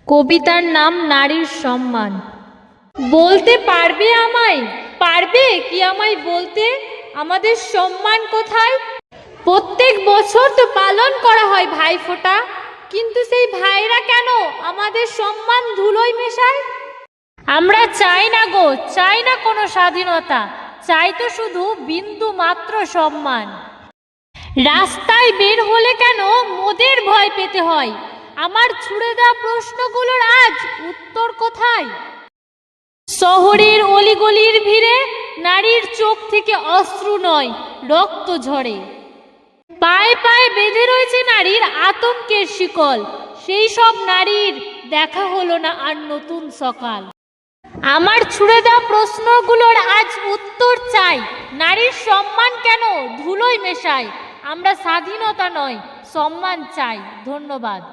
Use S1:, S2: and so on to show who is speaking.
S1: কবিতার নাম নারীর সম্মান। বলতে পারবে আমায়, পারবে কি আমায় বলতে আমাদের সম্মান কোথায়? প্রত্যেক বছর তো পালন করা হয় ভাইফোঁটা, কিন্তু সেই ভাইরা কেন আমাদের সম্মান ধুলোয় মেশায়? আমরা চাই না গো, চাই না কোনো স্বাধীনতা, চাই তো শুধু বিন্দু মাত্র সম্মান। রাস্তায় বের হলে কেন মোদের ভয় পেতে হয়? আমার ছুড়ে দেওয়া প্রশ্নগুলোর আজ উত্তর কোথায়? শহরের অলিগলির ভিড়ে নারীর চোখ থেকে অশ্রু নয়, রক্ত ঝরে। পায়ে পায়ে বেঁধে রয়েছে নারীর আতঙ্কের শিকল, সেই সব নারীর দেখা হলো না আর নতুন সকাল। আমার ছুড়ে দেওয়া প্রশ্নগুলোর আজ উত্তর চাই। নারীর সম্মান কেন ধুলোয় মেশায়? আমরা স্বাধীনতা নয়, সম্মান চাই। ধন্যবাদ।